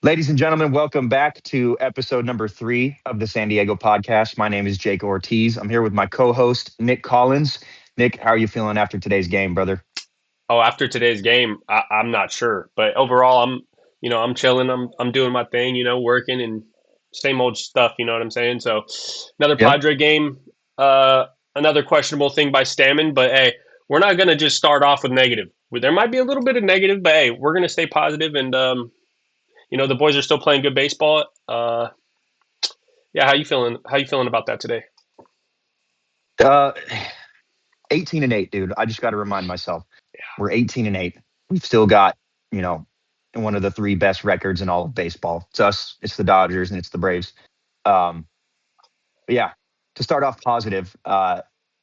Ladies and gentlemen, welcome back to episode number 3 of the San Diego podcast. My name is Jake Ortiz. I'm here with my co-host, Nick Collins. Nick, how are you feeling after today's game, brother? Oh, after today's game, I'm not sure, but overall, I'm chilling. I'm doing my thing, working and same old stuff. You know what I'm saying? So, another Yep. Padre game, another questionable thing by Stammen, but hey, we're not gonna just start off with negative. There might be a little bit of negative, but hey, we're gonna stay positive, and the boys are still playing good baseball. Yeah, how you feeling? How you feeling about that today? Uh, 18 and 8, dude. I just got to remind myself. We're 18 and 8. We've still got, you know, one of the 3 best records in all of baseball. It's us, it's the Dodgers, and it's the Braves. Um, but yeah, to start off positive,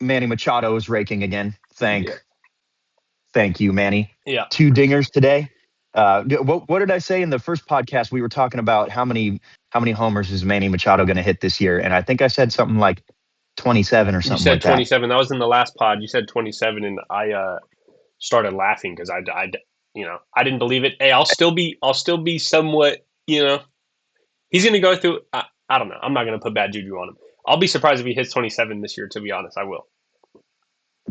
Manny Machado is raking again. Yeah, Thank you, Manny. yeah. 2 dingers today. What did I say in the first podcast? We were talking about how many homers is Manny Machado going to hit this year, and I think I said something like 27 or You something said like that. 27. That was in the last pod. You said 27, and I started laughing because I didn't believe it. Hey, I'll still be somewhat, he's gonna go through. I don't know. I'm not gonna put bad juju on him. I'll be surprised if he hits 27 this year. To be honest, I will.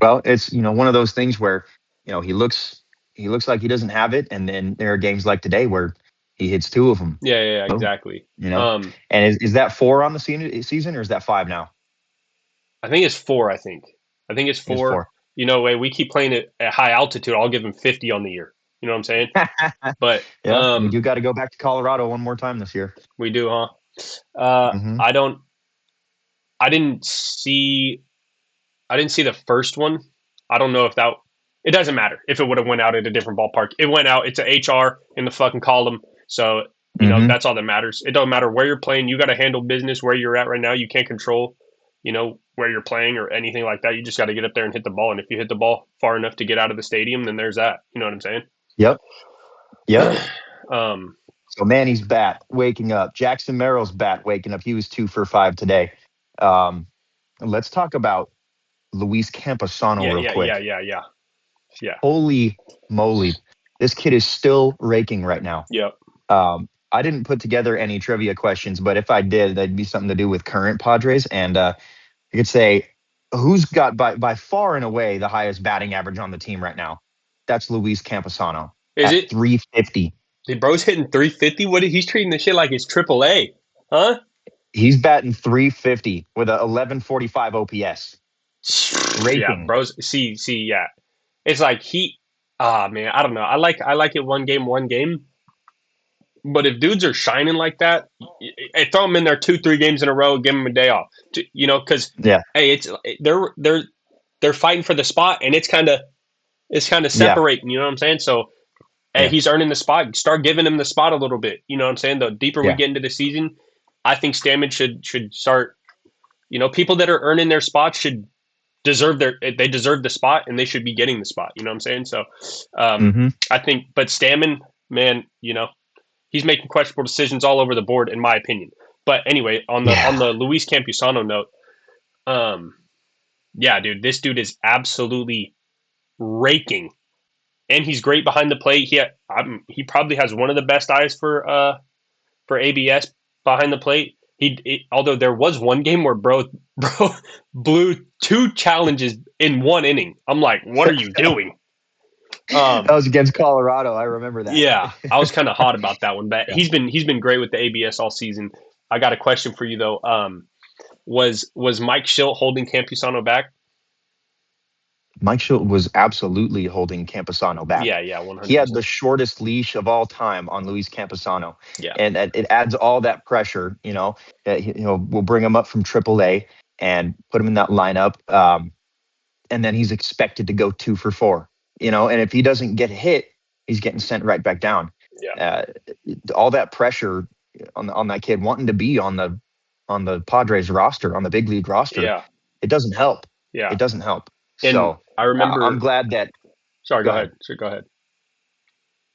Well, it's one of those things where he looks like he doesn't have it, and then there are games like today where he hits 2 of them. Yeah, yeah, yeah, Boom. exactly. You know, Um, and is that 4 on the season, or is that 5 now? I think it's four. I think it's It's four. 4. We keep playing it at high altitude. I'll give him 50 on the year. You know what I'm saying? But Yeah, we do got to go back to Colorado one more time this year. we do, huh? Uh, Hmm. I don't. I didn't see. I didn't see the first one. I don't know if that. It doesn't matter if it would have went out at a different ballpark. It went out. It's a HR in the fucking column. So Hmm. that's all that matters. It don't matter where you're playing. You got to handle business where you're at right now. You can't control, where you're playing or anything like that. You just got to get up there and hit the ball. And if you hit the ball far enough to get out of the stadium, then there's that. You know what I'm saying? Yep. Yep. um, So Manny's bat waking up. Jackson Merrill's bat waking up. He was 2 for 5 today. Um, let's talk about Luis Camposano yeah, real yeah, yeah, quick. yeah, yeah, yeah, Holy moly. This kid is still raking right now. yeah. I didn't put together any trivia questions, but if I did, that'd be something to do with current Padres. And you could say, who's got by far and away the highest batting average on the team right now? That's Luis Camposano Is at it? 350. The bro's hitting 350. He's treating this shit like it's triple A, huh? He's batting 350 with a 1145 OPS. Yeah, Raking. bros. See, yeah. It's like man, I don't know. I like it one game. But if dudes are shining like that, throw them in there 2, 3 games in a row, give them a day off. Because Yeah. hey, they're fighting for the spot, and it's kind of Yeah. separating. You know what I'm saying? So hey, Yeah. he's earning the spot. Start giving him the spot a little bit. You know what I'm saying? The deeper we Yeah. get into the season, I think Stammen should start. People that are earning their spots should they deserve the spot and they should be getting the spot. You know what I'm saying? So Hmm. I think, but Stammen, man, he's making questionable decisions all over the board, in my opinion. But anyway, on Yeah. the Luis Campusano note, um, yeah, dude, this dude is absolutely raking, and he's great behind the plate. He probably has one of the best eyes for ABS behind the plate. Although there was one game where bro blew 2 challenges in one inning. I'm like, what are you doing? That Um, was against Colorado. I remember that. yeah, I was kind of hot about that one, but Yeah. he's been great with the ABS all season. I got a question for you though. Was Mike Schilt holding Campusano back? Mike Schilt was absolutely holding Camposano back. Yeah, yeah, He had the 100%. shortest leash of all time on Luis Camposano, Yeah, and it adds all that pressure. We'll bring him up from AAA and put him in that lineup, and then he's expected to go 2 for 4. And if he doesn't get hit, he's getting sent right back down. yeah, Uh, all that pressure on that kid wanting to be on the Padres roster, on the big league roster, yeah, it doesn't help. yeah. It doesn't help. And So I I'm remember. glad that. Sorry, Go go ahead. ahead. Sure, go ahead.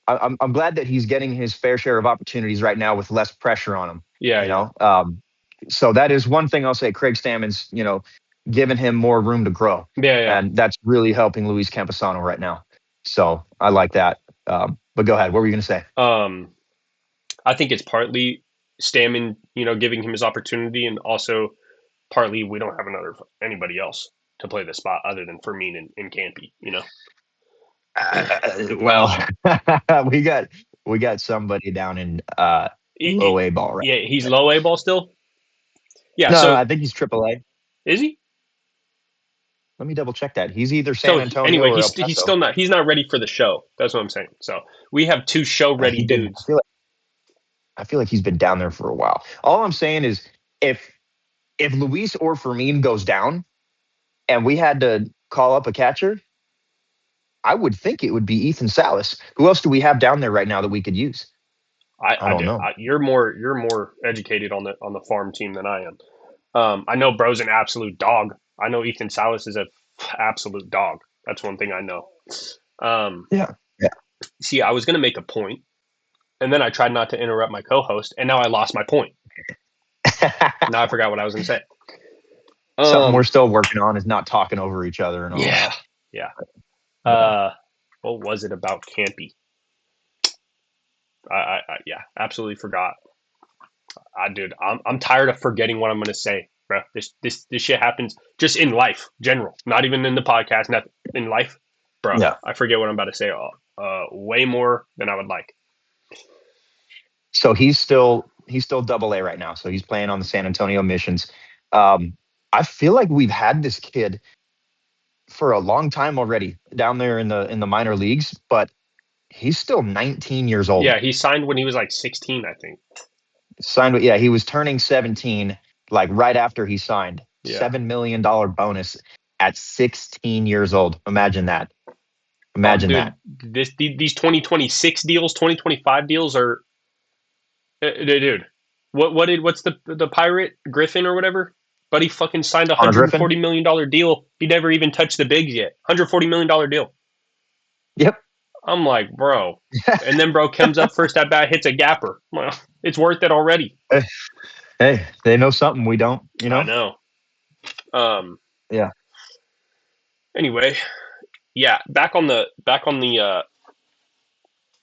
I'm glad that he's getting his fair share of opportunities right now with less pressure on him. Yeah, You yeah, know, um, so that is one thing I'll say. Craig Stammen's, giving him more room to grow, yeah, yeah. and that's really helping Luis Camposano right now. So I like that. But go ahead. What were you going to say? Um, I think it's partly Stammen, giving him his opportunity, and also partly we don't have anybody else to play the spot other than Fermin and Campy. Well, we got somebody down in low A ball, right? Yeah, he's low A ball still. Yeah, No, so I think he's triple A. is he? Let me double check that. He's either San So Antonio anyway, or El he's Paso. still not ready for the show. That's what I'm saying. So we have two show ready He been. dudes. I feel like he's been down there for a while. All I'm saying is, if Luis or Fermin goes down, and we had to call up a catcher, I would think it would be Ethan Salas. Who else do we have down there right now that we could use? I don't know. You're more educated on the farm team than I am. I know Bro's an absolute dog. I know Ethan Salas is an absolute dog. That's one thing I know. Yeah. See, I was going to make a point, and then I tried not to interrupt my co-host, and now I lost my point. Now I forgot what I was going to say. Something we're still working on is not talking over each other and all that. Yeah. What was it about Campy? I absolutely forgot. Dude, I'm tired of forgetting what I'm going to say, bro. This shit happens just in life, general, not even in the podcast, not in life, bro. Yeah. I forget what I'm about to say. Way more than I would like. So he's still double A right now. So he's playing on the San Antonio Missions. I feel like we've had this kid for a long time already down there in the minor leagues, but he's still 19 years old. Yeah, he signed when he was like 16, I think. He was turning 17 like right after he signed. Yeah. $7 million bonus at 16 years old. Imagine that. That. These 2026 deals, 2025 deals are, dude. What's the pirate Griffin or whatever? Buddy fucking signed a $140 million deal. He never even touched the bigs yet. $140 million deal. Yep. I'm like, bro. And then bro comes up first at bat, hits a gapper. Well, it's worth it already. Hey, they know something we don't, I know. Yeah. Anyway, yeah, back on the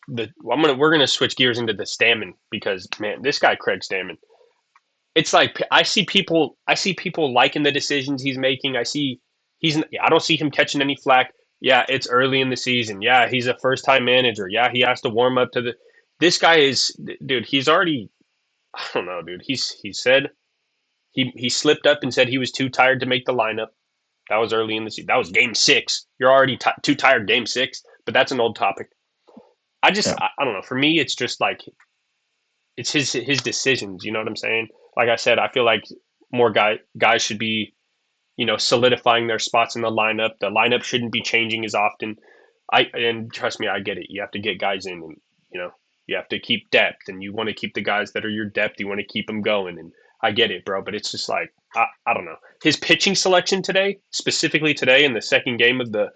we're gonna switch gears into the Stammen because man, this guy Craig Stammen. It's like I see people liking the decisions he's making. I don't see him catching any flack. Yeah, it's early in the season. Yeah, he's a first time manager. Yeah, he has to warm up to this guy is dude, he's already I don't know, dude. He said he slipped up and said he was too tired to make the lineup. That was early in the season. That was game 6. You're already too tired game 6, but that's an old topic. I don't know. For me, it's just like it's his decisions. You know what I'm saying? Like I said, I feel like more guys should be, solidifying their spots in the lineup. The lineup shouldn't be changing as often. And trust me, I get it. You have to get guys in, and you have to keep depth, and you want to keep the guys that are your depth. You want to keep them going, and I get it, bro. But it's just like I don't know. His pitching selection today, specifically today in the second game of the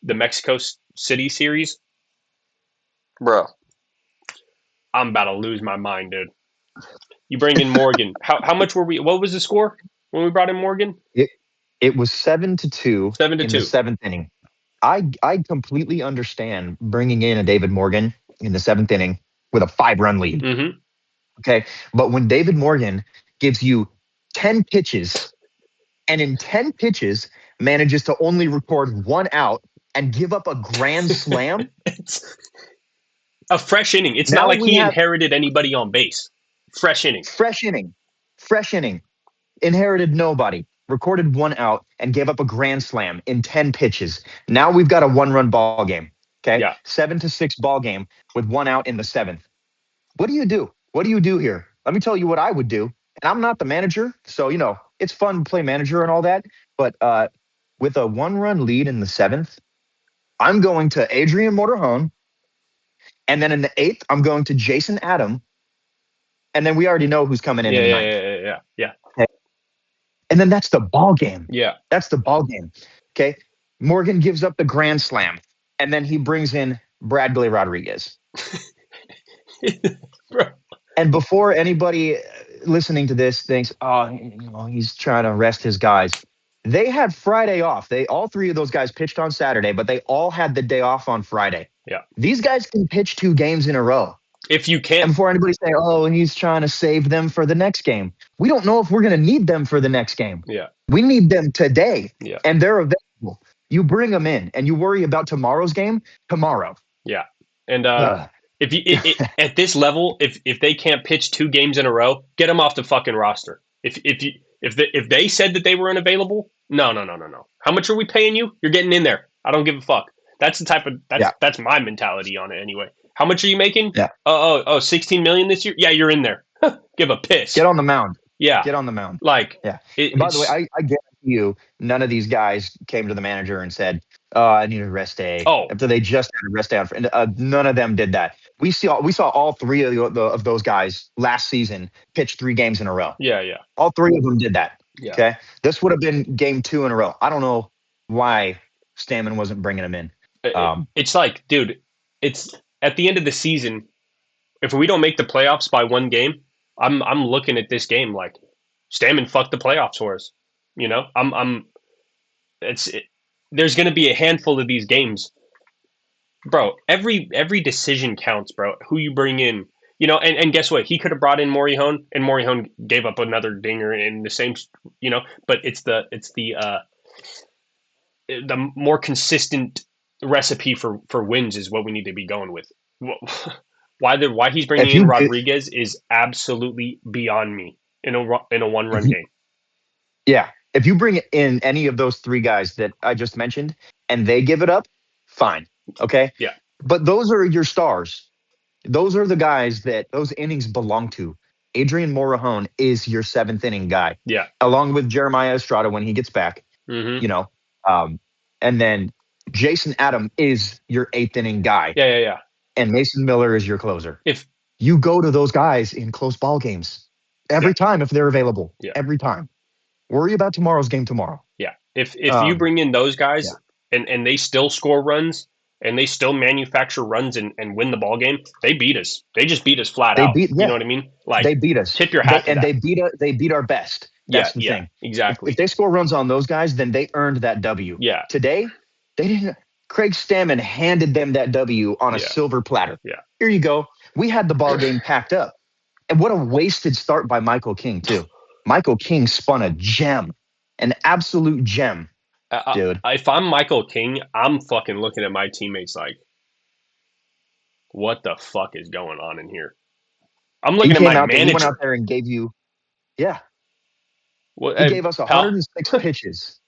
Mexico City series, bro. I'm about to lose my mind, dude. You bring in Morgan. How much were we? What was the score when we brought in Morgan? It was 7-2. 7-2 in the 7th inning. I completely understand bringing in a David Morgan in the 7th inning with a 5-run lead. Mm-hmm. Okay, but when David Morgan gives you 10 pitches, and in 10 pitches manages to only record 1 out and give up a grand slam. It's a fresh inning. It's not like he inherited anybody on base. Fresh inning. Inherited nobody. Recorded 1 out and gave up a grand slam in 10 pitches. Now we've got a 1-run ball game. Okay. Yeah. 7-6 ball game with 1 out in the 7th. What do you do? What do you do here? Let me tell you what I would do. And I'm not the manager, so it's fun to play manager and all that. But with a 1-run lead in the 7th, I'm going to Adrian Motorhome. And then in the 8th, I'm going to Jason Adam. And then we already know who's coming in the 9th. Yeah. Okay. And then that's the ball game. Yeah. That's the ball game. Okay. Morgan gives up the grand slam. And then he brings in Bradley Rodriguez. And before anybody listening to this thinks, he's trying to rest his guys. They had Friday off. All 3 of those guys pitched on Saturday, but they all had the day off on Friday. Yeah. These guys can pitch 2 games in a row. If you can't, And before anybody say, "Oh, he's trying to save them for the next game," we don't know if we're going to need them for the next game. yeah, We need them today, yeah, and they're available. You bring them in, and you worry about tomorrow's game tomorrow. yeah. And Ugh. if you at this level, if they can't pitch 2 games in a row, get them off the fucking roster. If they said that they were unavailable, no. How much are we paying you? You're getting in there. I don't give a fuck. That's the type of Yeah, that's my mentality on it anyway. How much are you making? yeah. 16 million this year? Yeah, you're in there. Give a piss. Get on the mound. Yeah. Get on the mound. Like Yeah. And by the way, it's I guarantee you, none of these guys came to the manager and said, "Oh, I need a rest day." oh, After they just had a rest day, none of them did that. We saw all three of those guys last season pitch 3 games in a row. yeah. All 3 of them did that. Yeah. Okay, this would have been game 2 in a row. I don't know why Stammen wasn't bringing him in. It's like, dude, it's at the end of the season. If we don't make the playoffs by 1 game, I'm looking at this game like Stammen fucked the playoffs for us. You know, there's going to be a handful of these games, bro. Every decision counts, bro. Who you bring in, and guess what? He could have brought in Morihone, and Morihone gave up another dinger in the same, But it's the more consistent recipe for wins is what we need to be going with. Why he's bringing in Rodriguez is absolutely beyond me in a 1-run game. Yeah, if you bring in any of those 3 guys that I just mentioned and they give it up, fine. Okay. Yeah. But those are your stars. Those are the guys that those innings belong to. Adrian Morihone is your 7th inning guy. Yeah. Along with Jeremiah Estrada when he gets back. Mm-hmm. And then Jason Adam is your 8th inning guy. Yeah. And Mason Miller is your closer. If you go to those guys in close ball games every time if they're available. Yeah. Every time. Worry about tomorrow's game tomorrow. Yeah. If you bring in those guys and they still score runs and they still manufacture runs and win the ball game, they beat us. They just beat us flat out. You know what I mean? Like they beat us. Tip your hat to that. They beat our best. That's the thing. Exactly. If they score runs on those guys, then they earned that W. Yeah. Today, they didn't. Craig Stammen handed them that W on a silver platter. Yeah. Here you go. We had the ball game packed up. And what a wasted start by Michael King, too. Michael King spun a gem, an absolute gem, dude. If I'm Michael King, I'm fucking looking at my teammates like, what the fuck is going on in here? I'm looking at my manager. He went out there and gave you, he gave us 106 pitches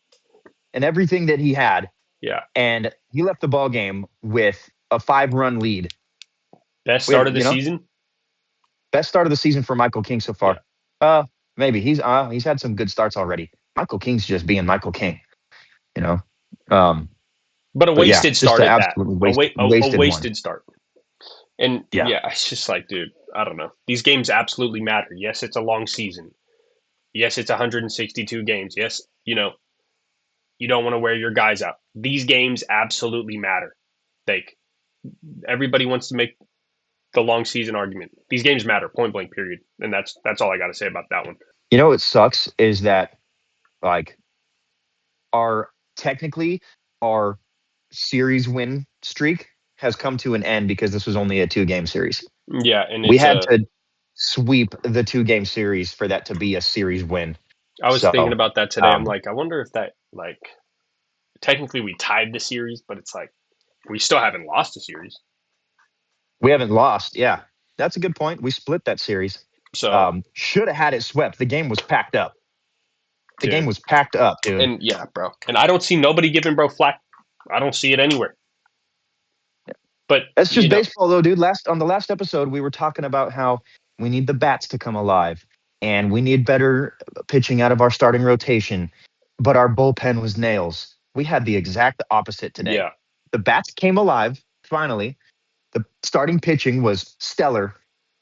and everything that he had. Yeah. And he left the ball game with a 5-run lead. Best start of the season? Best start of the season for Michael King so far. Yeah. Maybe he's had some good starts already. Michael King's just being Michael King, But a wasted start at that. A wasted start. And it's just like, dude, I don't know. These games absolutely matter. Yes, it's a long season. Yes, it's 162 games. Yes, you don't want to wear your guys out. These games absolutely matter. Like, everybody wants to make the long season argument. These games matter, point blank, period. And that's all I got to say about that one. What sucks is that, like, our series win streak has come to an end because this was only a 2-game series. Yeah, and we had to sweep the 2-game series for that to be a series win. I was thinking about that today. I'm like, I wonder if that, like, technically we tied the series, but it's like we still haven't lost a series. We haven't lost. Yeah, that's a good point. We split that series. So should have had it swept. The game was packed up. The game was packed up, dude. And bro. And I don't see nobody giving bro flack. I don't see it anywhere. But that's just baseball, though, dude. On the last episode, we were talking about how we need the bats to come alive, and we need better pitching out of our starting rotation. But our bullpen was nails. We had the exact opposite today. Yeah. The bats came alive finally. The starting pitching was stellar,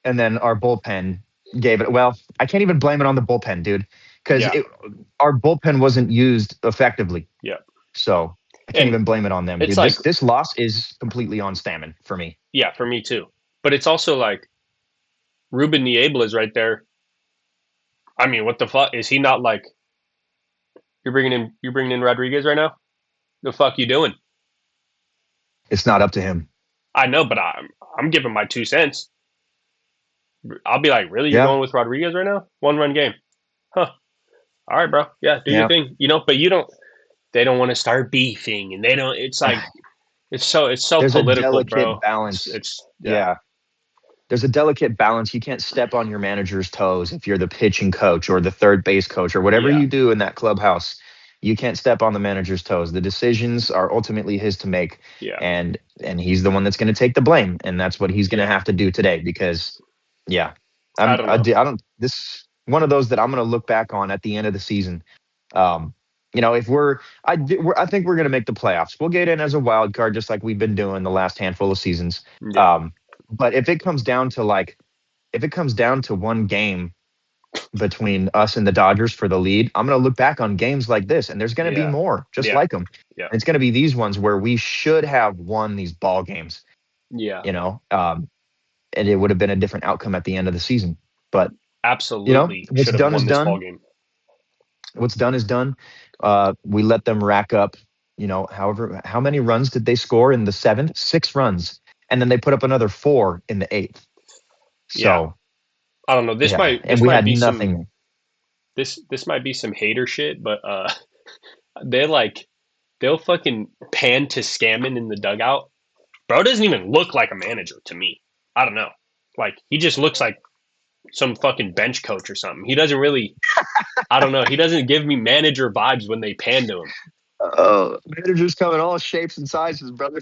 and then our bullpen gave it. Well, I can't even blame it on the bullpen, dude, because our bullpen wasn't used effectively. Yeah. So I can't even blame it on them. It's dude. like, this loss is completely on Stammen for me. Yeah, for me too. But it's also like Ruben Niebla is right there. I mean, what the fuck is he not like? You're bringing in Rodriguez right now. The fuck you doing? It's not up to him. I know, but I'm giving my 2 cents. I'll be like, really? You're Yeah, going with Rodriguez right now? 1 run game. Huh. All right, bro. Yeah, do your yeah. thing. But you don't, they don't want to start beefing and they don't, it's like, it's so There's a political, delicate bro. balance. Yeah. Yeah, there's a delicate balance. You can't step on your manager's toes if you're the pitching coach or the third base coach or whatever Yeah. you do in that clubhouse. You can't step on the manager's toes. The decisions are ultimately his to make, Yeah. and he's the one that's going to take the blame, and that's what he's going to Yeah. have to do today. Because, yeah, I don't know. I don't. This one of those that I'm going to look back on at the end of the season. Um, if I think we're going to make the playoffs. We'll get in as a wild card, just like we've been doing the last handful of seasons. Yeah. Um, but if it comes down to one game between us and the Dodgers for the lead, I'm going to look back on games like this, and there's going to be Yeah. more just Yeah. like them. Yeah. And it's going to be these ones where we should have won these ball games, Yeah. and it would have been a different outcome at the end of the season. But Absolutely what's should have done is won this ball done. game. What's done is done. We let them rack up, how many runs did they score in the seventh? 6 runs, and then they put up another 4 in the eighth. Yeah. So I don't know. This yeah, might and this we might had be some nothing. this might be some hater shit, but they like they'll fucking pan to Scammon in the dugout. Bro doesn't even look like a manager to me. I don't know. Like he just looks like some fucking bench coach or something. He doesn't really. I don't know. He doesn't give me manager vibes when they pan to him. Managers come in all shapes and sizes, brother.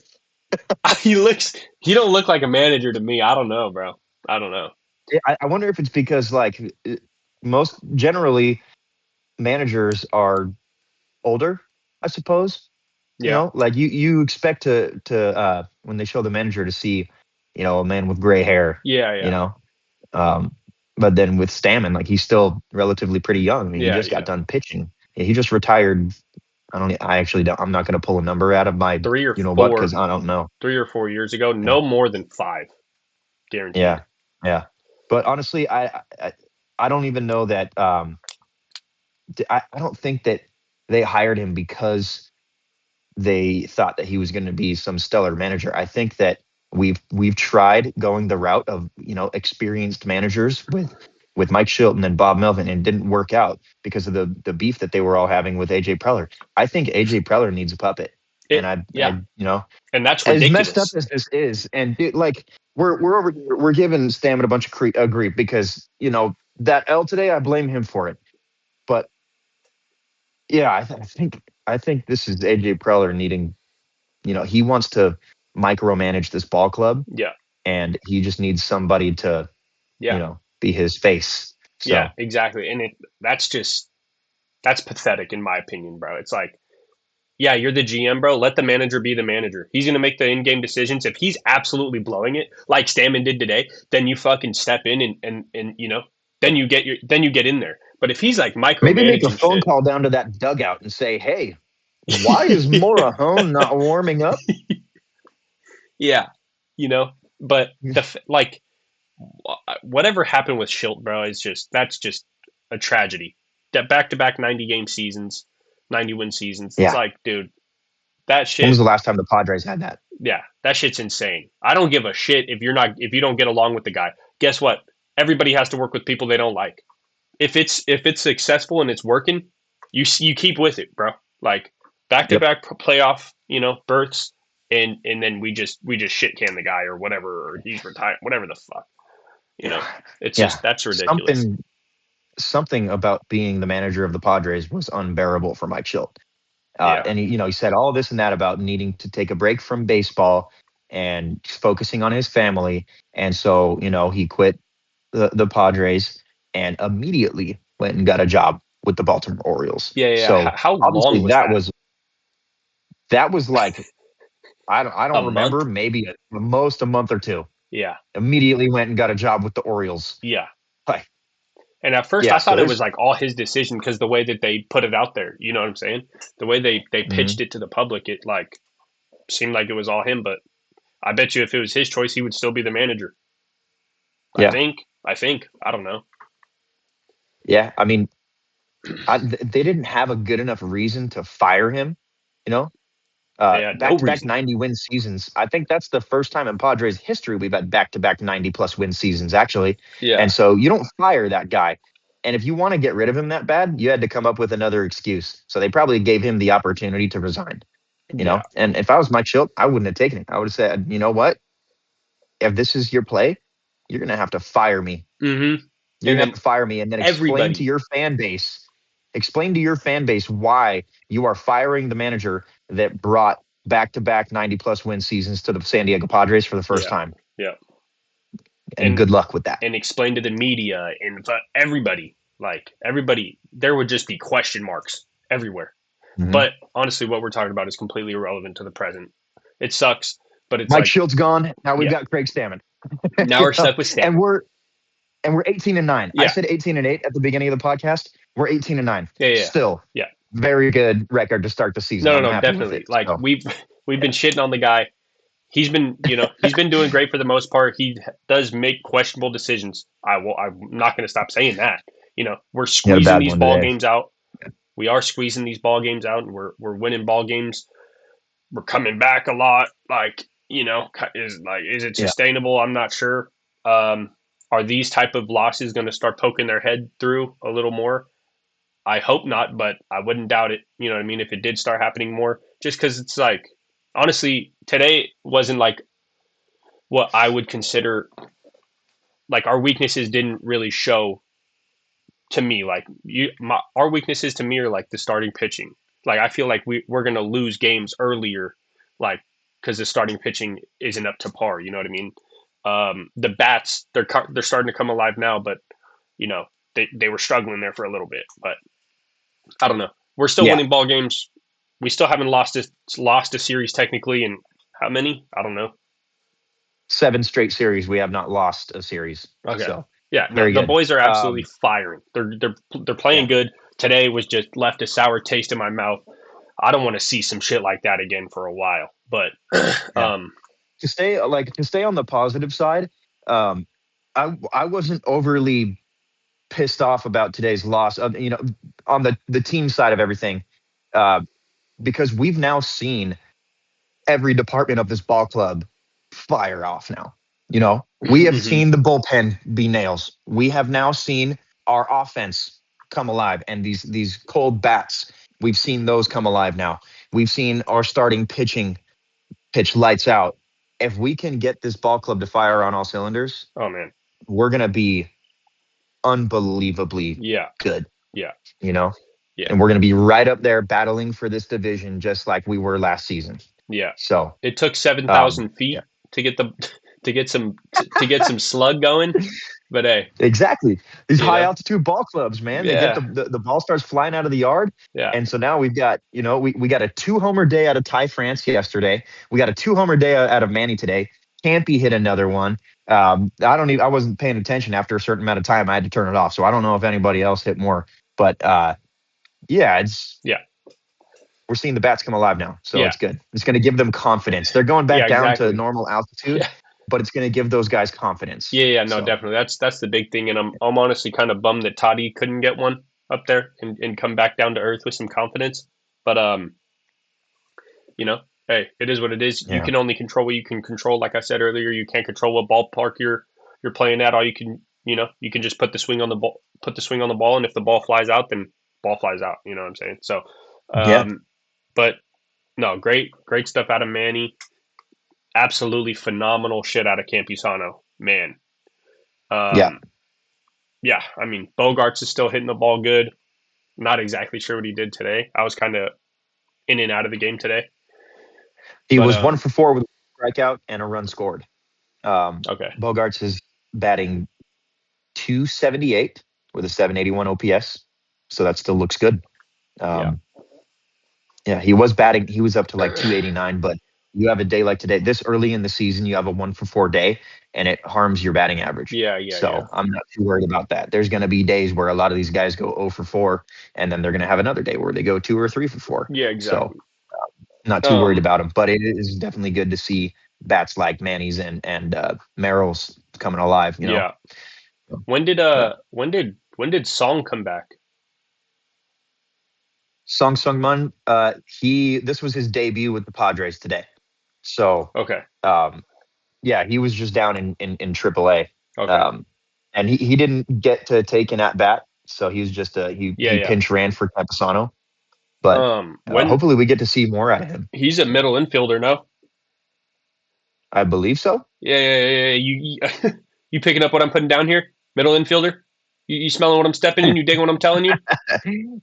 he looks. He don't look like a manager to me. I don't know, bro. I don't know. I wonder if it's because like most generally managers are older, I suppose. Yeah. Like you expect to when they show the manager to see, a man with gray hair, Yeah. you Yeah. know. Um, but then with Stammen, like he's still relatively pretty young. I mean, he Yeah. just got Yeah. done pitching. Yeah, he just retired. I actually don't. I'm not going to pull a number out of my, Three or what, because four. I don't know. 3 or 4 years ago. Yeah, No more than five, guaranteed. yeah, yeah. But honestly, I don't even know that. I don't think that they hired him because they thought that he was going to be some stellar manager. I think that we've tried going the route of experienced managers with Mike Shilton and Bob Melvin, and it didn't work out because of the beef that they were all having with AJ Preller. I think AJ Preller needs a puppet, and Yeah, and that's as messed up ridiculous. as this is, and like we're over here, we're giving Stammen a bunch of grief because that L today, I blame him for it, but yeah, I think this is AJ Preller needing. He wants to micromanage this ball club, Yeah, and he just needs somebody to, yeah, be his face. yeah, So exactly. And that's pathetic in my opinion, bro. It's like, yeah, you're the GM, bro. Let the manager be the manager. He's gonna make the in-game decisions. If he's absolutely blowing it, like Stammen did today, then you fucking step in and then you get in there. But if he's like maybe make a micromanaging phone shit, call down to that dugout and say, "Hey, why is Morahone not warming up?" yeah, you know. But like whatever happened with Schilt, bro, is that's just a tragedy. That back-to-back 90-game seasons, 90-win seasons. It's Yeah. like, dude, that When was shit. the last time the Padres had that? Yeah, that shit's insane. I don't give a shit if you don't get along with the guy. Guess what? Everybody has to work with people they don't like. If it's successful and it's working, you keep with it, bro. Like Yep. back-to-back playoff, berths, and then we just shit can the guy or whatever, or he's retired, whatever the fuck. You know, Yeah. it's Yeah. just that's ridiculous. Something about being the manager of the Padres was unbearable for Mike Schilt. Yeah, And he said all this and that about needing to take a break from baseball and focusing on his family. And so, he quit the Padres and immediately went and got a job with the Baltimore Orioles. yeah, yeah. So How long obviously was that was like, I a don't remember, month? maybe at the most a month or two. Yeah, Immediately went and got a job with the Orioles. yeah. Like, And at first, I yeah, so thought it there's was like all his decision because the way that they put it out there. You know what I'm saying? The way they mhm, pitched it to the public, it like seemed like it was all him. But I bet you if it was his choice, he would still be the manager. I yeah, think. I think. I don't know. yeah. I mean, they didn't have a good enough reason to fire him, you know. Yeah, no Back-to-back reason. 90-win seasons. I think that's the first time in Padres history we've had back-to-back 90-plus win seasons, actually. Yeah, And so you don't fire that guy. And if you want to get rid of him that bad, you had to come up with another excuse. So they probably gave him the opportunity to resign. yeah. And if I was Mike Schilt, I wouldn't have taken it. I would have said, you know what? If this is your play, you're going to have to fire me. Mm-hmm. You're And going to then have to fire me and then everybody. explain to your fan base why you are firing the manager that brought back-to-back 90-plus win seasons to the San Diego Padres for the first Yeah, time. yeah. And good luck with that. And explain to the media and everybody, like everybody, there would just be question marks everywhere. Mm-hmm. But honestly, what we're talking about is completely irrelevant to the present. It sucks, but it's Mike like, Shield's gone. Now we've yeah, got Craig Stammen. now we're stuck with And Stammen. we're 18-9. I Yeah, said 18-8 at the beginning of the podcast. We're 18-9. yeah, yeah, Still, yeah. very good record to start the season. No, I'm no, no, happy with definitely. it. Like So, we've been shitting on the guy. He's been doing great for the most part. He does make questionable decisions. I'm not going to stop saying that. We're he had a squeezing bad these one ball today. games out. We are squeezing these ball games out, and we're winning ball games. We're coming back a lot. Is it Yeah. sustainable? I'm not sure. Are these type of losses going to start poking their head through a little more? I hope not, but I wouldn't doubt it. You know what I mean? If it did start happening more, just because it's like, honestly, today wasn't like what I would consider like our weaknesses didn't really show to me. Like our weaknesses to me are like the starting pitching. Like I feel like we're gonna lose games earlier, like because the starting pitching isn't up to par. You know what I mean? The bats they're starting to come alive now, but you know they were struggling there for a little bit. But I don't know. We're still Yeah. winning ball games. We still haven't lost a series technically, and how many? I don't know. 7 straight series. We have not lost a series. Okay. So, Yeah, no, very the good. boys are absolutely firing. They're playing Yeah. good. Today was just left a sour taste in my mouth. I don't want to see some shit like that again for a while. But Yeah. To stay on the positive side, um, I wasn't overly pissed off about today's loss. On the team side of everything, uh, because we've now seen every department of this ball club fire off now. We have mhm, seen the bullpen be nails. We have now seen our offense come alive, and these cold bats, we've seen those come alive now. We've seen our starting pitching pitch lights out. If we can get this ball club to fire on all cylinders, oh man, we're going to be unbelievably yeah, good, yeah, you know? yeah, And we're going to be right up there battling for this division just like we were last season. yeah. So, It took seven um, thousand yeah. feet to get the to get some slug going, but hey, Exactly. These you high know, altitude ball clubs, man, they get yeah, the ball starts flying out of the yard. yeah, And so now we've got, we got a 2-homer day out of Ty France yesterday. We got a 2-homer day out of Manny today. Campy hit another one. I wasn't paying attention after a certain amount of time. I had to turn it off. So I don't know if anybody else hit more, but yeah, yeah, we're seeing the bats come alive now. So yeah, it's good. It's going to give them confidence. They're going yeah, back down to exactly. normal altitude, Yeah, but it's going to give those guys confidence. yeah, yeah. No, So definitely. That's the big thing, and I'm honestly kind of bummed that Toddy couldn't get one up there and come back down to earth with some confidence. But you know, hey, it is what it is. You yeah. can only control what you can control. Like I said earlier, you can't control what ballpark you're playing at. All you can, you can just put the swing on the ball, and if the ball flies out, then ball flies out. You know what I'm saying? So, Yeah. but no, great stuff out of Manny. Absolutely phenomenal shit out of Campusano, man. Yeah. Um, yeah, I mean Bogarts is still hitting the ball good. Not exactly sure what he did today. I was kind of in and out of the game today, He but was 1 for 4 with a strikeout and a run scored. okay, Bogarts is batting 278 with a 781 OPS. So that still looks good. yeah, Um, yeah, he was batting. He was up to like 289, but you have a day like today, this early in the season, you have a 1 for 4 day, and it harms your batting average. yeah, yeah, yeah. So I'm not too worried about that. There's going to be days where a lot of these guys go 0 for 4, and then they're going to have another day where they go 2 or 3 for 4. Yeah, So exactly. not too worried Um, about them. But it is definitely good to see bats like Manny's and Merrill's coming alive. yeah. So, When did yeah. when did Song come back? Song Sung-mun, this was his debut with the Padres today. So, Okay. yeah, he was just down in AAA. Okay. And he didn't get to take an at bat, so he was just Yeah, he yeah. pinch ran for Campusano. But When hopefully we get to see more out of him. he's a middle infielder, no? I believe so. Yeah. You picking up what I'm putting down here? Middle infielder? You smelling what I'm stepping in? You digging what I'm telling you?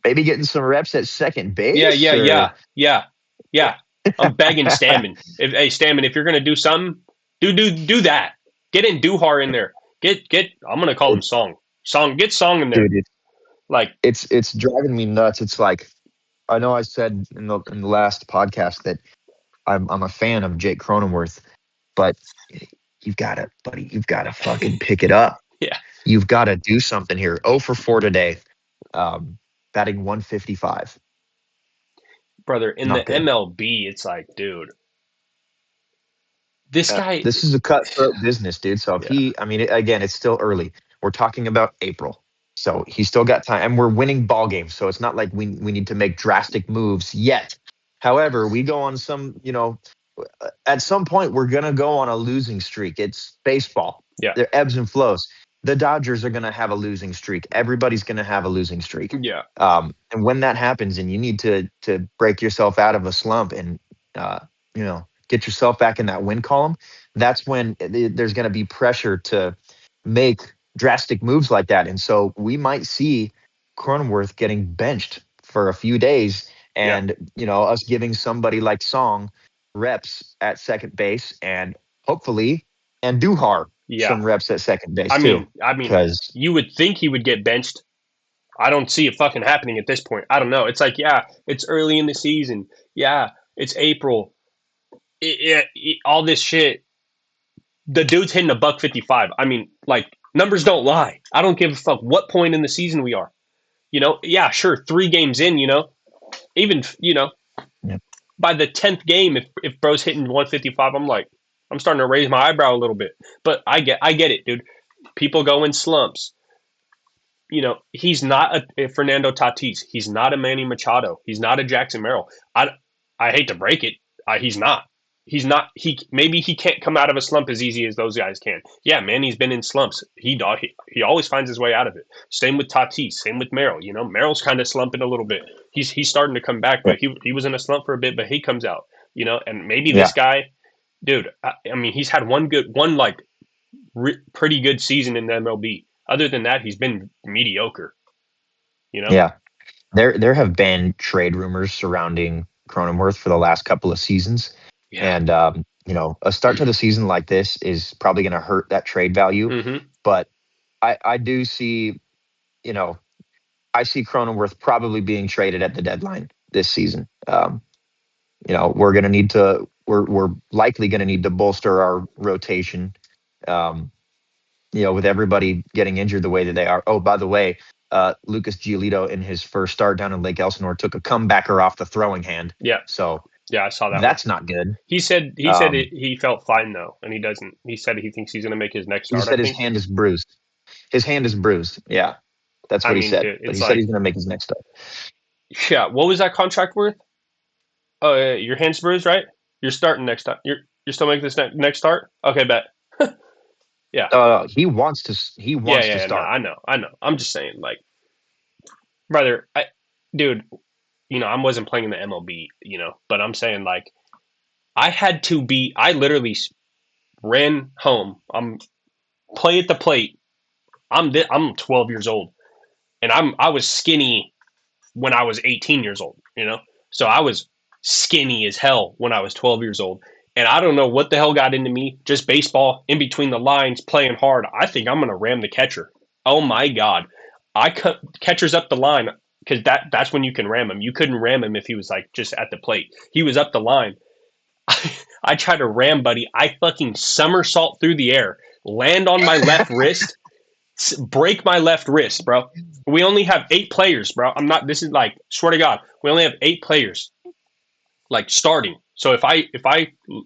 Maybe getting some reps at second Yeah, base, yeah, or yeah, yeah, yeah. I'm begging Stammen. Hey, Stammen, if you're gonna do something, do that. Get in Duhar in there. Get. I'm gonna call him it's Song. Get Song in there. dude, Like, it's driving me nuts. It's like, I know I said in the last podcast that I'm a fan of Jake Cronenworth, but you've got to fucking pick it up. yeah, You've got to do something here. 0 for 4 today, batting 155. brother. In the Not good. MLB, it's like, dude, this guy. This is a cutthroat business, dude. So if Yeah, I mean, again, it's still early. We're talking about April. So he's still got time, and we're winning ball games. So it's not like we need to make drastic moves yet. However, we go on some, at some point we're gonna go on a losing streak. It's baseball. yeah, There ebbs and flows. The Dodgers are gonna have a losing streak. Everybody's gonna have a losing streak. yeah, And when that happens, and you need to break yourself out of a slump and get yourself back in that win column, that's when there's going to be pressure to make drastic moves like that. And so we might see Cronenworth getting benched for a few days, yeah, and us giving somebody like Song reps at second base, and hopefully and Duhar yeah. some reps at second base too, I mean, because you would think he would get benched. I don't see it fucking happening at this point. I don't know. It's like, yeah, it's early in the season. Yeah, it's April. All this shit. The dude's hitting a buck 55. I mean, like, numbers don't lie. I don't give a fuck what point in the season we are. Yeah, sure, 3 games in, even, by the 10th game, if bro's hitting 155, I'm starting to raise my eyebrow a little bit. But I get it, dude. People go in slumps. He's not a Fernando Tatis. He's not a Manny Machado. He's not a Jackson Merrill. I hate to break it. He's not. He's not. Maybe he can't come out of a slump as easy as those guys can. Yeah, Manny's been in slumps. He always finds his way out of it. Same with Tatis. Same with Merrill. Merrill's kind of slumping a little bit. He's starting to come back, but he was in a slump for a bit, but he comes out. And maybe yeah, this guy, dude. I mean, he's had one pretty good season in the MLB. Other than that, he's been mediocre. yeah. There have been trade rumors surrounding Cronenworth for the last couple of seasons, Yeah. and a start to the season like this is probably going to hurt that trade value. Mm-hmm. But I do see, I see Cronenworth probably being traded at the deadline this season. We're going to need to we're likely going to need to bolster our rotation. With everybody getting injured the way that they are. Oh, by the way, Lucas Giolito in his first start down in Lake Elsinore took a comebacker off the throwing hand. Yeah. So Yeah, I saw that. that's not good. He said he felt fine though, and he doesn't. He said he thinks he's going to make his next He start. said his hand is bruised. His hand is bruised. Yeah, that's what he said. Dude, But he said he's going to make his next start. Yeah. What was that contract worth? Oh, your hand's bruised, right? You're starting next time. You're still making this next start. Okay, bet. Yeah. He wants to. He wants to No, start. I know. I'm just saying, like, brother, dude, I wasn't playing in the MLB, but I'm saying, like, I literally ran home. I'm play at the plate. I'm 12 years old, and I was skinny when I was 18 years old. So I was skinny as hell when I was 12 years old. And I don't know what the hell got into me. Just baseball in between the lines, playing hard. I think I'm gonna ram the catcher. Oh my god, I cut catchers up the line because that's when you can ram him. You couldn't ram him if he was like just at the plate. He was up the line. I tried to ram buddy. I fucking somersault through the air, land on my left wrist, break my left wrist, bro. We only have 8 players, bro. I'm not. This is like, swear to God, we only have 8 players, like starting. So if I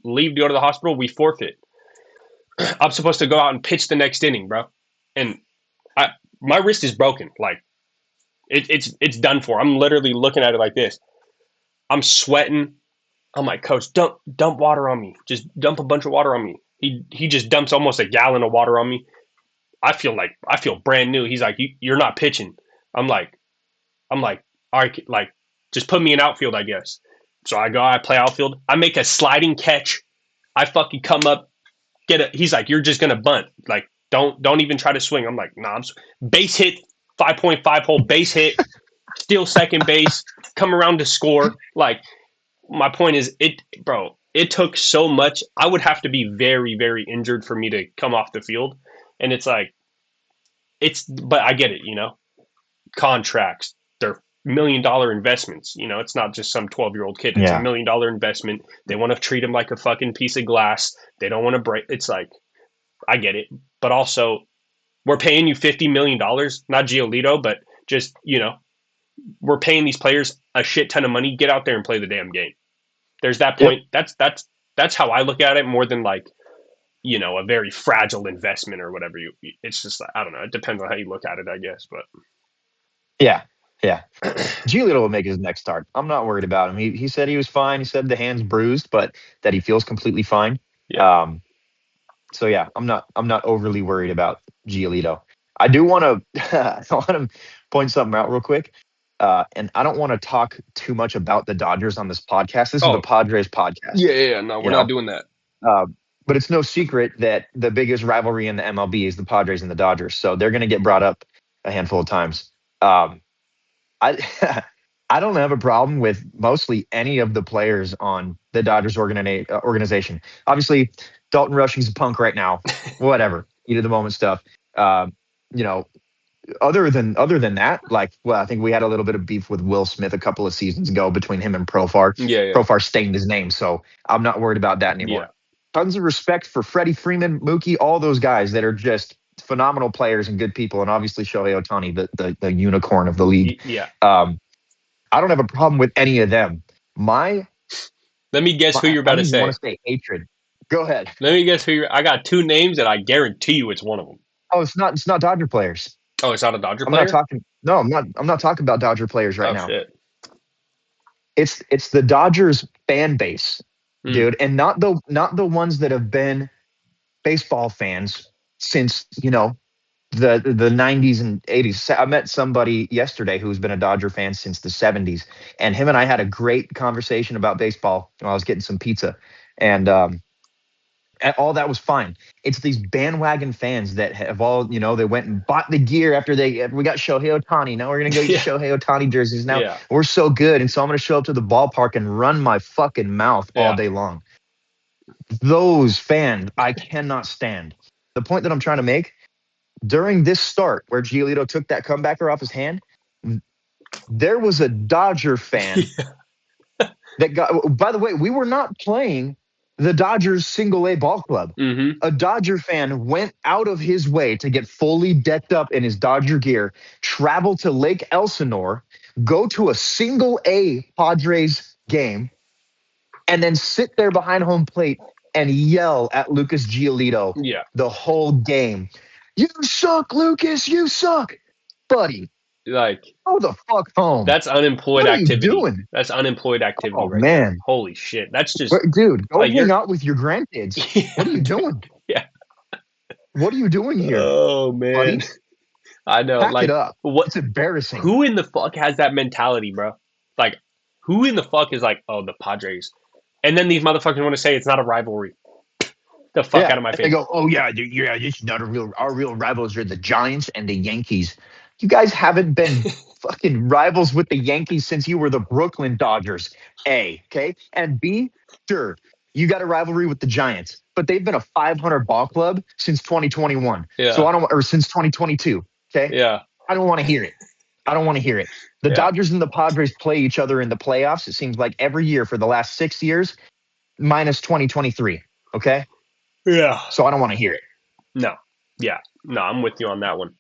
leave to go to the hospital, we forfeit. I'm supposed to go out and pitch the next inning, bro. And my wrist is broken. Like, It's done for. I'm literally looking at it like this. I'm sweating. I'm like, Coach, dump water on me. Just dump a bunch of water on me. He just dumps almost a gallon of water on me. I feel brand new. He's like, you're not pitching. I'm like, all right, like just put me in outfield, I guess. So I play outfield. I make a sliding catch. I fucking come up, he's like, you're just gonna bunt. Like, don't even try to swing. I'm like, nah, base hit, 5.5 hole base hit, steal second base, come around to score. Like, my point is, it took so much. I would have to be very, very injured for me to come off the field. And it's like, but I get it, contracts, they're $1 million investments. It's not just some 12-year-old kid. It's a Yeah. $1 million investment. They want to treat him like a fucking piece of glass. They don't want to break. It's like, I get it. But also, we're paying you $50 million, not Giolito, but just, we're paying these players a shit ton of money. Get out there and play the damn game. There's that point. Yep. That's how I look at it, more than like, a very fragile investment or whatever. It's just, I don't know. It depends on how you look at it, I guess. But yeah. Giolito will make his next start. I'm not worried about him. He said he was fine. He said the hand's bruised, but that he feels completely fine. Yeah. So yeah, I'm not overly worried about Giolito. I do want to point something out real quick. And I don't want to talk too much about the Dodgers on this podcast. This is the Padres podcast. Yeah. No, we're not doing that. But it's no secret that the biggest rivalry in the MLB is the Padres and the Dodgers. So they're going to get brought up a handful of times. I don't have a problem with mostly any of the players on the Dodgers organization. Obviously, Dalton Rushing's a punk right now. Whatever, heat of the moment stuff. Other than that, I think we had a little bit of beef with Will Smith a couple of seasons ago between him and Profar. Yeah. Profar stained his name, so I'm not worried about that anymore. Yeah. Tons of respect for Freddie Freeman, Mookie, all those guys that are just phenomenal players and good people, and obviously Shohei Ohtani, the unicorn of the league. Yeah. I don't have a problem with any of them. Let me guess who you're about to say. I want to say hatred. Go ahead. Let me guess who I got two names that I guarantee you it's one of them. Oh, it's not Dodger players. Oh, it's not a Dodger player? I'm not talking about Dodger players right now. Shit. It's the Dodgers fan base, dude, and not the ones that have been baseball fans since, the 90s and 80s. I met somebody yesterday who's been a Dodger fan since the 70s, and him and I had a great conversation about baseball while I was getting some pizza, and all that was fine. It's these bandwagon fans that have all, they went and bought the gear after we got Shohei Ohtani. Now we're going to go get Shohei Ohtani jerseys. Now we're so good, and so I'm going to show up to the ballpark and run my fucking mouth all day long. Those fans I cannot stand. The point that I'm trying to make, during this start where Giolito took that comebacker off his hand, there was a Dodger fan that got, by the way, we were not playing the Dodgers single A ball club. Mm-hmm. A Dodger fan went out of his way to get fully decked up in his Dodger gear, travel to Lake Elsinore, go to a single A Padres game, and then sit there behind home plate and yell at Lucas Giolito the whole game. You suck, Lucas. You suck, buddy. Like, go the fuck home. That's unemployed activity. What are you doing? That's unemployed activity. Oh, man. There. Holy shit. That's just... Dude, go hang out with your grandkids. What are you doing? Yeah. What are you doing here? Oh, man. Buddy? I know. Pack it up. It's embarrassing. Who in the fuck has that mentality, bro? Like, who in the fuck is like, oh, the Padres? And then these motherfuckers want to say it's not a rivalry. The fuck out of my face. They go, oh, yeah, this is not our real rivals are the Giants and the Yankees. You guys haven't been fucking rivals with the Yankees since you were the Brooklyn Dodgers, A, okay? And B, sure, you got a rivalry with the Giants, but they've been a 500 ball club since 2021. Yeah. So since 2022, okay? Yeah. I don't want to hear it. The Dodgers and the Padres play each other in the playoffs, it seems like every year for the last 6 years, minus 2023, okay? Yeah. So I don't want to hear it. No. Yeah. No, I'm with you on that one.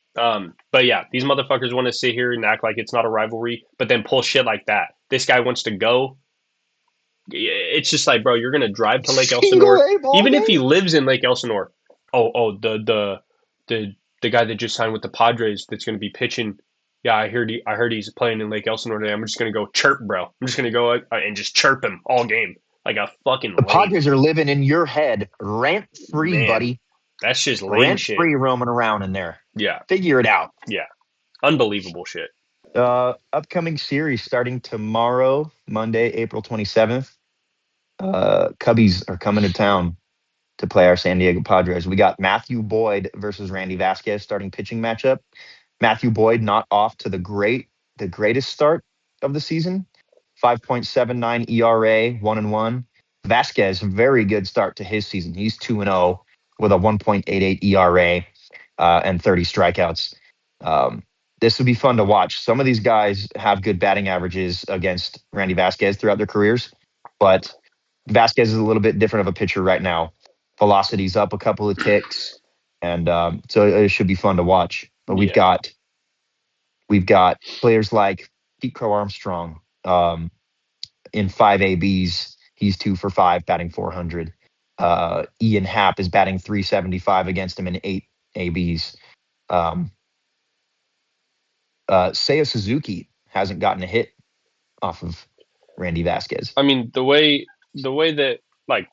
But yeah, these motherfuckers want to sit here and act like it's not a rivalry, but then pull shit like that. This guy wants to go. It's just like, bro, you're gonna drive to Lake Elsinore, even if he lives in Lake Elsinore. The guy that just signed with the Padres that's gonna be pitching Yeah, I heard he's playing in Lake Elsinore today. I'm just gonna go chirp, bro. I'm just gonna go and just chirp him all game like a fucking The lame Padres are living in your head rent free, man. buddy. That's just lame Rent shit. free roaming around in there. Yeah, Figure it out. yeah, unbelievable shit. Upcoming series starting tomorrow, Monday, April 27th. Cubbies are coming to town to play our San Diego Padres. We got Matthew Boyd versus Randy Vasquez starting pitching matchup. Matthew Boyd not off to the greatest start of the season. 5.79 ERA, 1-1. Vasquez, very good start to his season. He's 2-0 with a 1.88 ERA and 30 strikeouts. Um, this would be fun to watch. Some of these guys have good batting averages against Randy Vasquez throughout their careers, but Vasquez is a little bit different of a pitcher right now. Velocity's up a couple of ticks, and so it should be fun to watch. But Yeah, we've got players like Pete Crow Armstrong in 5 ABs. He's 2 for 5, batting 400. Ian Happ is batting 375 against him in 8 ABs. Um, Seiya Suzuki hasn't gotten a hit off of Randy Vasquez. I mean the way that like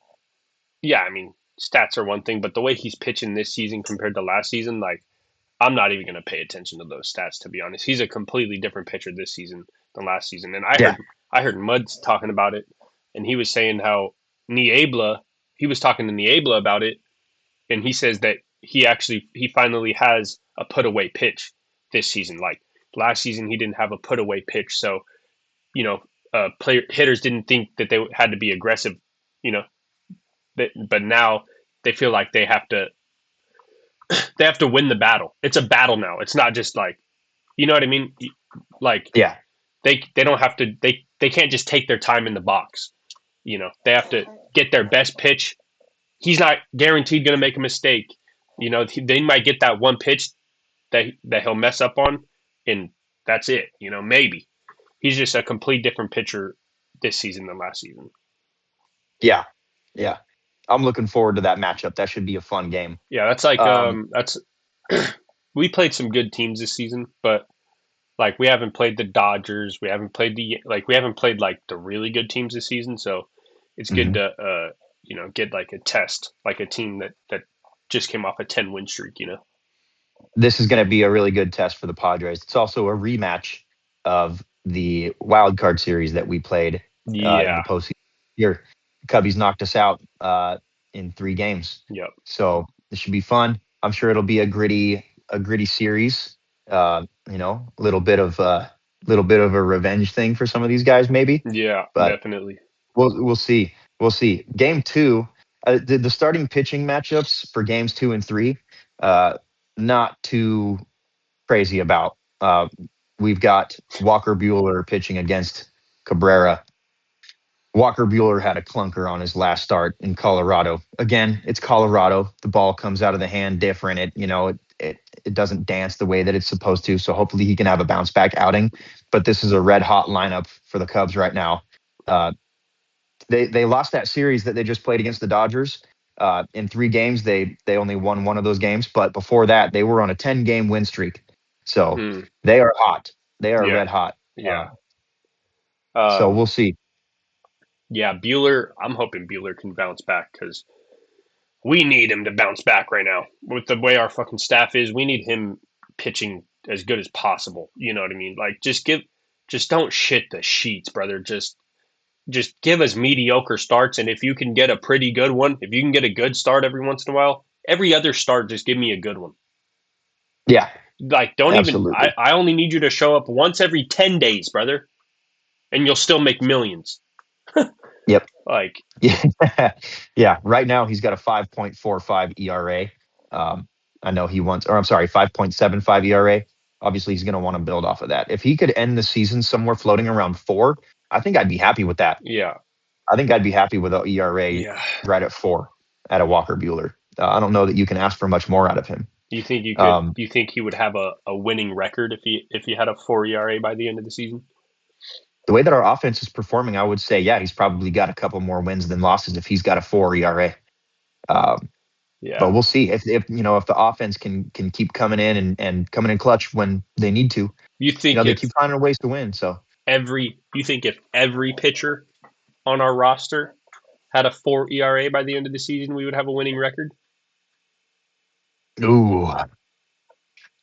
yeah, I mean stats are one thing, but the way he's pitching this season compared to last season, like I'm not even going to pay attention to those stats to be honest. He's a completely different pitcher this season than last season, and Yeah, I heard Muds talking about it, and he was saying how Niebla he was talking to Niebla about it, and he says that he finally has a put away pitch this season. Like last season, he didn't have a put away pitch, so you know, player hitters didn't think that they had to be aggressive, you know, but now they feel like they have to win the battle. It's a battle now. It's not just like you know what I mean. Like yeah, they don't have to they can't just take their time in the box. You know, they have to get their best pitch. He's not guaranteed going to make a mistake. You know, they might get that one pitch that he'll mess up on, and that's it. You know, maybe he's just a complete different pitcher this season than last season. yeah, yeah. I'm looking forward to that matchup. That should be a fun game. Yeah, that's like Um, that's we played some good teams this season, but like we haven't played the Dodgers, we haven't played like the really good teams this season, so it's good mhm. to get like a test, like a team that just came off a 10-win streak, you know. This is going to be a really good test for the Padres. It's also a rematch of the wild card series that we played in Yeah. the postseason. Here, Cubbies knocked us out in 3 games, Yep. so this should be fun. I'm sure it'll be a gritty series. A little bit of a revenge thing for some of these guys, maybe. Yeah, But definitely. we'll see. We'll see. Game two, the starting pitching matchups for games 2 and 3, uh, not too crazy about. We've got Walker Bueller pitching against Cabrera. Walker Bueller had a clunker on his last start in Colorado. Again, it's Colorado. The ball comes out of the hand different. It doesn't dance the way that it's supposed to. So hopefully he can have a bounce back outing. But this is a red hot lineup for the Cubs right now. Uh, they lost that series that they just played against the Dodgers. In 3 games, they only won one of those games. But before that, they were on a 10-game win streak. So Mm, they are hot. They are yeah. red hot. Yeah. So Um, we'll see. yeah, Bueller, I'm hoping Bueller can bounce back because we need him to bounce back right now. With the way our fucking staff is, we need him pitching as good as possible. You know what I mean? Like just don't shit the sheets, brother. Just give us mediocre starts, and if you can get a pretty good one, if you can get a good start every once in a while, every other start, just give me a good one. Yeah, Like, don't even. absolutely. I only need you to show up once every 10 days, brother, and you'll still make millions. Yep. Like, Yeah. Yeah. Right now he's got a 5.45 ERA. I know he wants, or I'm sorry, 5.75 ERA. Obviously, he's going to want to build off of that. If he could end the season somewhere floating around 4, I think I'd be happy with that. yeah, I think I'd be happy with an ERA yeah. right at 4 at a Walker Bueller. I don't know that you can ask for much more out of him. Do you think you could? Um, Do you think he would have a winning record if he had a 4 ERA by the end of the season? the way that our offense is performing, I would say, yeah, he's probably got a couple more wins than losses if he's got a 4 ERA. Um, Yeah. But we'll see if the offense can keep coming in and coming in clutch when they need to. You think They if keep finding ways to win. So every pitcher on our roster had a 4 ERA by the end of the season, we would have a winning record? ooh,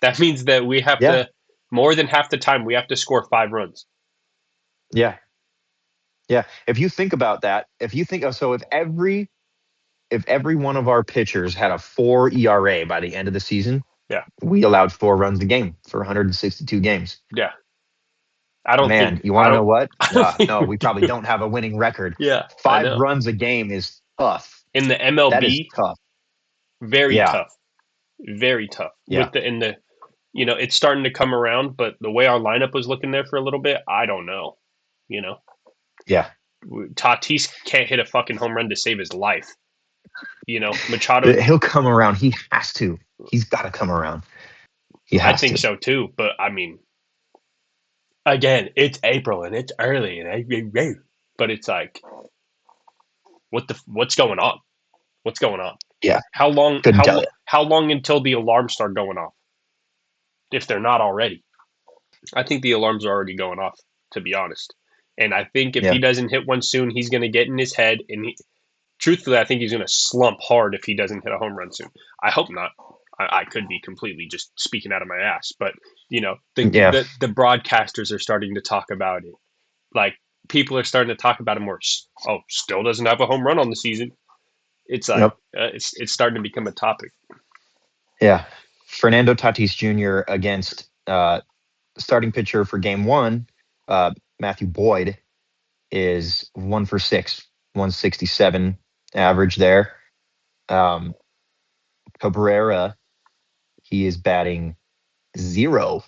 That means that we have yeah, to, more than half the time, we have to score 5 runs. yeah, yeah. If you think about that, if every one of our pitchers had a 4 ERA by the end of the season, Yeah. we allowed 4 runs a game for 162 games. Yeah. I don't think Man, you want to know what? I don't think No, we we probably do. don't have a winning record. Yeah, I 5 know. runs a game is tough. In the That is MLB, tough. very Yeah, tough. Very tough. yeah, It's starting to come around, but the way our lineup was looking there for a little bit, I don't know. You know, yeah. Tatis can't hit a fucking home run to save his life. Machado, He'll come around. He has to. He's got to come around. He I has think to. so too. But I mean, again, it's April and it's early, but it's like, what's going on? What's going on? Yeah, How long? couldn't tell you. How long until the alarms start going off? If they're not already, I think the alarms are already going off. To be honest, and I think if he Yeah, doesn't hit one soon, he's going to get in his head, and truthfully, I think he's going to slump hard if he doesn't hit a home run soon. I hope not. I could be completely just speaking out of my ass, but yeah. the broadcasters are starting to talk about it. Like, people are starting to talk about him worse. Oh, still doesn't have a home run on the season. It's like Yep. it's starting to become a topic. Yeah. Fernando Tatis Jr. against starting pitcher for game 1, Matthew Boyd, is 1 for 6, 167 average there. Cabrera, he is batting 0.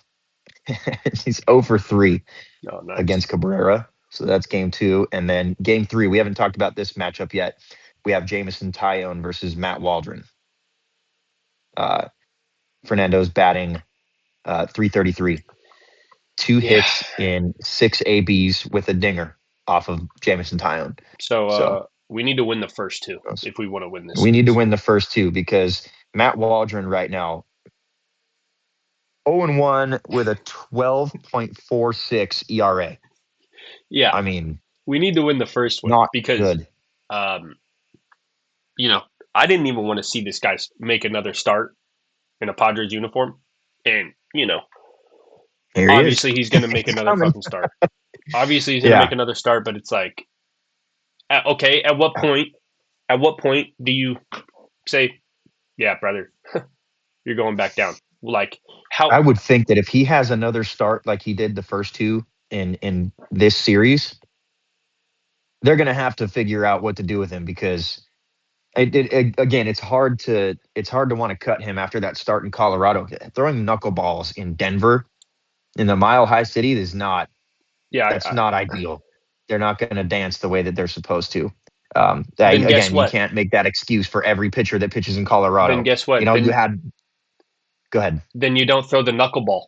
He's 0 for 3 Oh, nice. against Cabrera. So that's game 2. And then game 3, we haven't talked about this matchup yet. We have Jamison Tyone versus Matt Waldron. Fernando's batting 333. 2 Yeah. hits in 6 ABs with a dinger off of Jamison Tyone. So We need to win the first 2 if we want to win this we need to series. win the first 2 because Matt Waldron right now 0-1 with a 12.46 ERA. Yeah, I mean, we need to win the first one not because, good. um, I didn't even want to see this guy make another start in a Padres uniform, and Here he is. obviously he's going to make He's another coming. fucking start. Obviously he's going to Yeah. make another start, but it's like, okay, at what point? At what point do you say, "Yeah, brother, you're going back down"? Like, I how? would think that if he has another start like he did the first 2 in this series, they're going to have to figure out what to do with him because again, it's hard to want to cut him after that start in Colorado. Throwing knuckleballs in Denver, in the Mile High City, Yeah. that's not ideal. They're not going to dance the way that they're supposed to. Then guess Again, you what? can't make that excuse for every pitcher that pitches in Then Colorado. guess what? You had. Go ahead. Then you don't throw the knuckleball.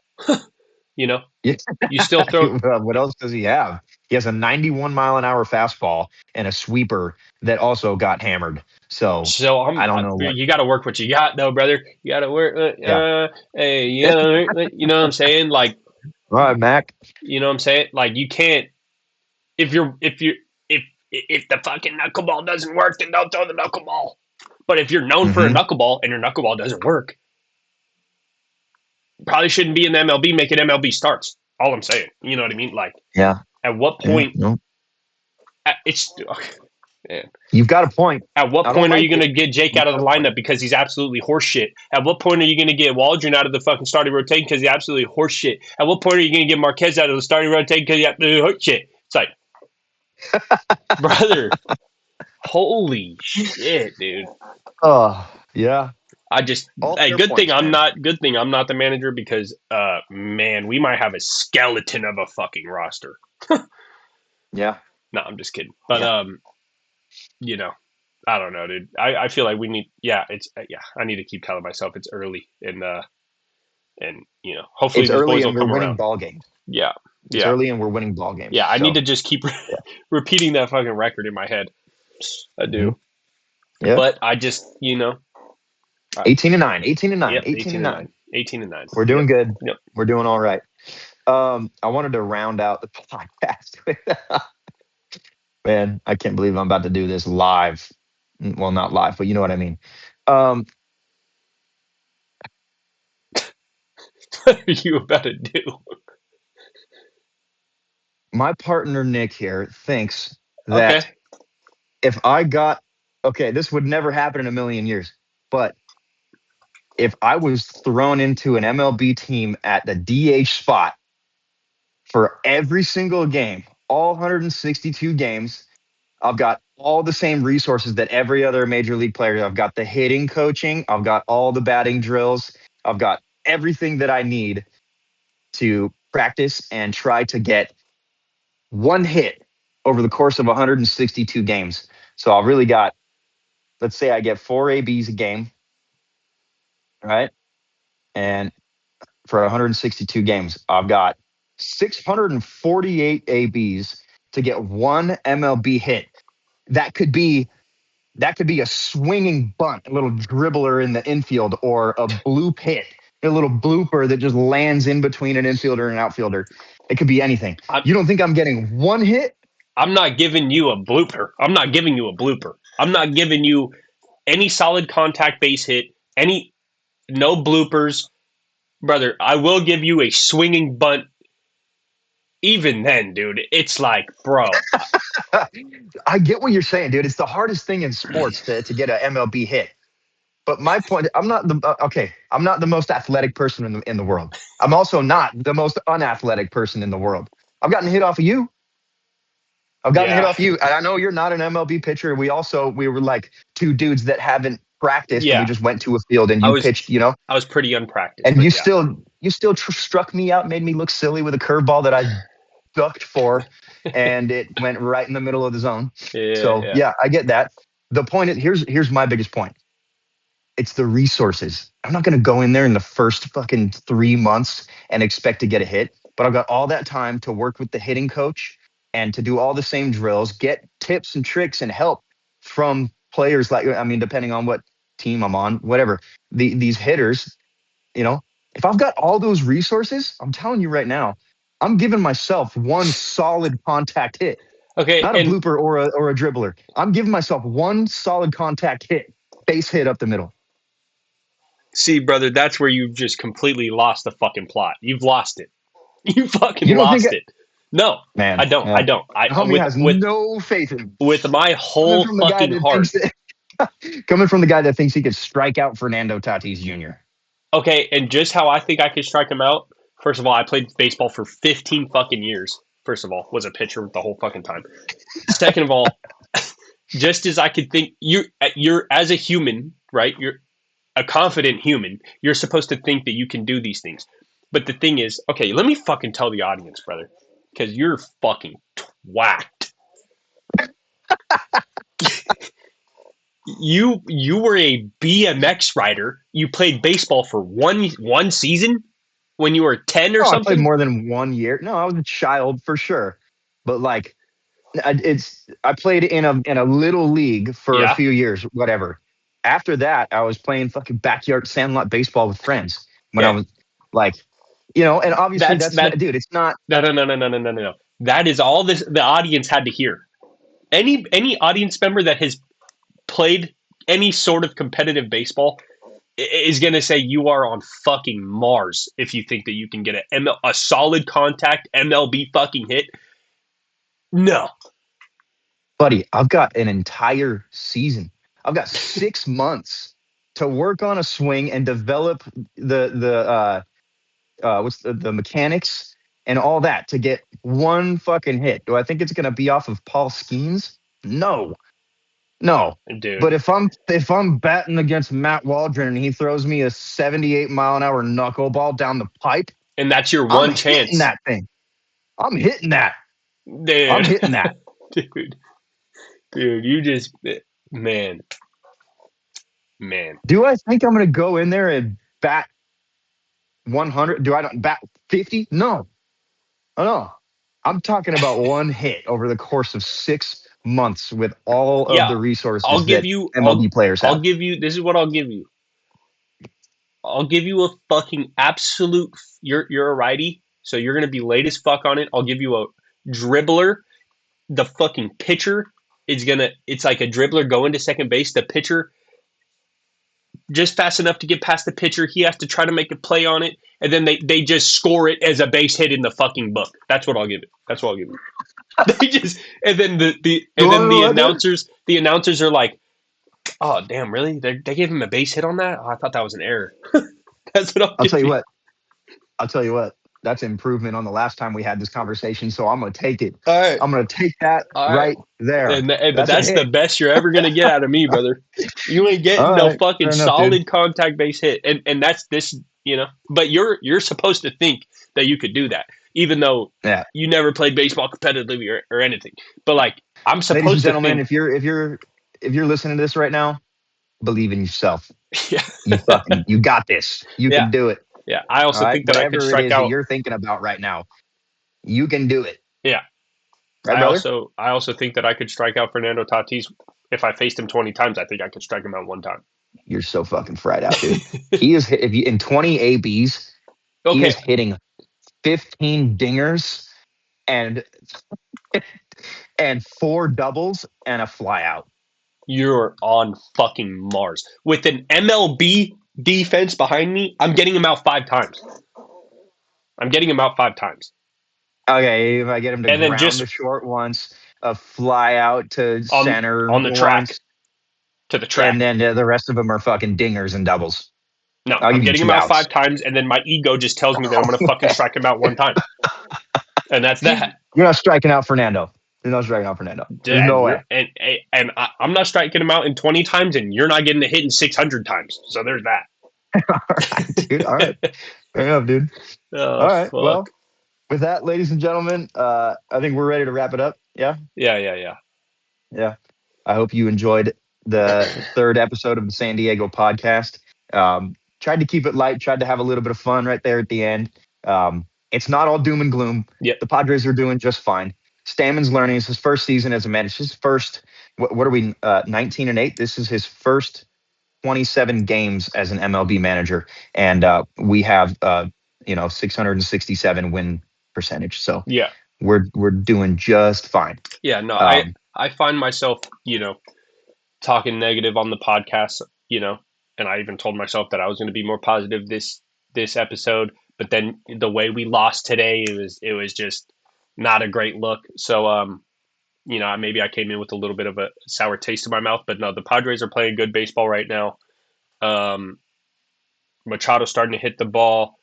you know, Yeah. you still throw. What else does he have? He has a 91-mile-an-hour fastball and a sweeper that also got hammered. So So I don't know what. you got to work what you got, though, brother. You got to work. Yeah. Hey, you know what I'm saying? Like, All right, Mac. you know what I'm saying? Like, you can't if the fucking knuckleball doesn't work, then don't throw the knuckleball. But if you're known for a Mm-hmm. knuckleball and your knuckleball doesn't work, probably shouldn't be in the MLB making MLB starts. All I'm saying. You know what I mean? Like, Yeah. at what Yeah. point? No. It's man. You've got a point. At what I don't point are like you going it. to get Jake You've out of got the a point. lineup because he's absolutely horseshit? At what point are you going to get Waldron out of the fucking starting rotation because he's absolutely horseshit? At what point are you going to get Marquez out of the starting rotation because he's absolutely horseshit? It's like, brother, holy shit, dude. Oh, yeah. I just All hey, fair points, man. good thing I'm not the manager because man, we might have a skeleton of a fucking roster. Yeah. No, I'm just kidding. But Yeah. you know, I don't know, dude. I feel like we need I need to keep telling myself it's early and hopefully It's these early boys will and we're come winning around. ball games. Yeah. It's Yeah. early and we're winning ball games. Yeah, I need So to just keep yeah. repeating that fucking record in my head. I Mm-hmm. do. Yeah. But I just, 18-9, 18-9, Yep, 18-9. 18-9. We're doing Yep. good. Yep. We're doing all right. I wanted to round out the podcast with, man, I can't believe I'm about to do this live. Well, not live, but you know what I mean. Um, What are you about to do? my partner Nick here thinks Okay. that if I got, okay, this would never happen in a million years, but if I was thrown into an MLB team at the DH spot for every single game, all 162 games, I've got all the same resources that every other major league player. I've got the hitting coaching, I've got all the batting drills, I've got everything that I need to practice and try to get one hit over the course of 162 games. So I've really got, let's say I get 4 ABs a game, right? And for 162 games, I've got 648 ABs to get one MLB hit. That could be a swinging bunt, a little dribbler in the infield, or a bloop hit, a little blooper that just lands in between an infielder and an outfielder. It could be anything. You don't think I'm getting one hit? I'm not giving you a blooper. I'm not giving you a blooper. I'm not giving you any solid contact base hit, no bloopers. Brother, I will give you a swinging bunt. Even then, dude, it's like, bro. I get what you're saying, dude. It's the hardest thing in sports to get an MLB hit. But my point, I'm not the okay. I'm not the most athletic person in the world. I'm also not the most unathletic person in the world. I've gotten hit off of you. I've gotten hit Yeah. off you. And I know you're not an MLB pitcher. We were like two dudes that haven't practiced, and we Yeah. just went to a field and you pitched. I was pretty unpracticed. And but you yeah. still struck me out, made me look silly with a curveball that I ducked for, and it went right in the middle of the zone. So yeah, I get that. The point is, here's my biggest point. It's the resources. I'm not going to go in there in the first fucking 3 months and expect to get a hit, but I've got all that time to work with the hitting coach and to do all the same drills, get tips and tricks and help from players like, I mean, depending on what team I'm on, whatever. These hitters, you know, if I've got all those resources, I'm telling you right now, I'm giving myself one solid contact hit. Okay, Not a blooper or a dribbler. I'm giving myself one solid contact hit, base hit up the middle. See, brother, that's where you just completely lost the fucking plot. You've lost it. You fucking You don't think lost it. No, man, I don't. yeah. I don't. I Homie has no faith in him. with my Coming whole from the guy fucking that heart. coming from the guy that thinks he could strike out Fernando Tatis Jr. Okay, and just how I think I could strike him out. First of all, I played baseball for 15 fucking years. First of all, was a pitcher the whole fucking time. Second of all, just as I could think, you're as a human, right? You're a confident human. You're supposed to think that you can do these things. But the thing is, okay, let me fucking tell the audience, brother, because you're fucking whacked. You were a BMX rider. You played baseball for one season when you were 10 or No, I played something. more than 1 year. No, I was a child for sure. But like I played in a little league for a Yeah, few years, whatever. After that, I was playing fucking backyard sandlot baseball with friends when I okay. was like, and obviously That's that's not, that. dude, it's not. No. That is all this the audience had to hear. Any audience member that has played any sort of competitive baseball is going to say you are on fucking Mars if you think that you can get a solid contact MLB fucking hit. No. Buddy, I've got an entire season. I've got 6 months to work on a swing and develop the mechanics and all that to get one fucking hit. Do I think it's gonna be off of Paul Skeens? No, no. Dude. But if I'm batting against Matt Waldron and he throws me a 78-mile-an-hour knuckleball down the pipe, And that's your I'm one hitting chance. that thing. I'm hitting that. I'm Dude. hitting that. Dude. Dude, you just man. Man. Do I think I'm gonna go in there and bat 100? Do I not bat 50? No. Oh, no. I'm talking about one hit over the course of 6 months with all of Yeah. the I'll resources give that you MLB players I'll have. give you this is what I'll give you. I'll give you a fucking absolute. You're a righty, so you're gonna be late as fuck on it. I'll give you a dribbler. The fucking pitcher is gonna. It's like a dribbler going to second base. The pitcher just fast enough to get past the pitcher. He has to try to make a play on it, and then they just score it as a base hit in the fucking book. That's what I'll give it. That's what I'll give it. They just and then the announcers are like, oh damn, really? They gave him a base hit on that? Oh, I thought that was an error. That's what I'll give tell you you. what. I'll tell you what. That's improvement on the last time we had this conversation. So I'm gonna take it. All right, I'm gonna take that all right. right there. But That's a that's the hit. best you're ever gonna get out of me, brother. You ain't getting All no right, fucking fair enough, dude. solid contact base hit, and that's this, you know. But you're supposed to think that you could do that, even though Yeah, you never played baseball competitively or anything. But like, I'm ladies and supposed to gentlemen, think, if you're listening to this right now, believe in yourself. yeah, You got this. You yeah, can do it. yeah. I All also right, think that I could whatever it strike is that out. you're thinking about right now, you can do it. Yeah, Right, brother? I also think that I could strike out Fernando Tatis if I faced him 20 times. I think I could strike him out one time. You're so fucking fried out, dude. He is if you, in 20 ABs, he is Okay, hitting 15 dingers and and 4 doubles and a flyout. you're on fucking Mars. With an MLB defense behind me, I'm getting him out 5 times. I'm getting him out 5 times. Okay, if I get him to And then ground just to short once, a fly out to on center on the track once, to the and track. then the rest of them are fucking dingers and doubles. No, I'll I'm give you getting him two out five outs. times, and then my ego just tells me that I'm going to fucking strike him out one time. And that's that. You're not striking out Fernando. You're not striking out Fernando. There's no way. I'm not striking him out in 20 times, and you're not getting a hit in 600 times. So there's that. All right, dude. All right. Fair enough, dude. Oh All right. fuck. Well, with that, ladies and gentlemen, I think we're ready to wrap it up. Yeah. Yeah. Yeah. I hope you enjoyed the third episode of the San Diego podcast. Tried to keep it light, tried to have a little bit of fun right there at the end. It's not all doom and gloom. Yep. The Padres are doing just fine. Stammen's learning. It's his first season as a manager. His first, what are we, 19-8? This is his first 27 games as an MLB manager. And we have, 667 win percentage. So Yeah. we're doing just fine. Yeah. No, Um, I find myself, talking negative on the podcast, and I even told myself that I was going to be more positive this episode, but then the way we lost today, it was just not a great look. So maybe I came in with a little bit of a sour taste in my mouth, but no, the Padres are playing good baseball right now. Machado's starting to hit the ball.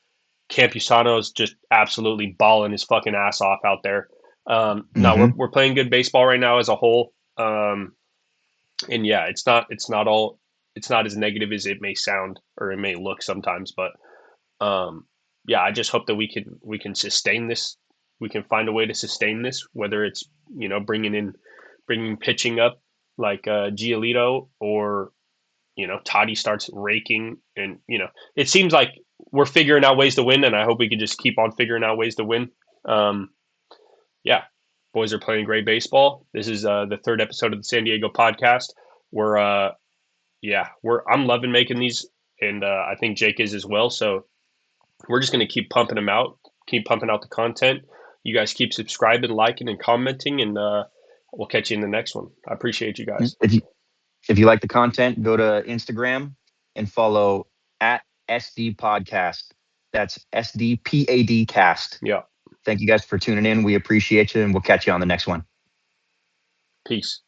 Campusano's just absolutely balling his fucking ass off out there. No, mhm. we're playing good baseball right now as a whole. And yeah, it's not as negative as it may sound or it may look sometimes, but yeah, I just hope that we can sustain this. We can find a way to sustain this, whether it's bringing pitching up like Giolito, or Toddy starts raking, and it seems like we're figuring out ways to win, and I hope we can just keep on figuring out ways to win. Um, yeah, boys are playing great baseball. This is the third episode of the San Diego podcast. We're I'm loving making these, and I think Jake is as well. So we're just gonna keep pumping them out, keep pumping out the content. You guys keep subscribing, liking, and commenting, and we'll catch you in the next one. I appreciate you guys. If you like the content, go to Instagram and follow at SD Podcast. That's SDPAD Cast. Yeah, Thank you guys for tuning in. We appreciate you, and we'll catch you on the next one. peace.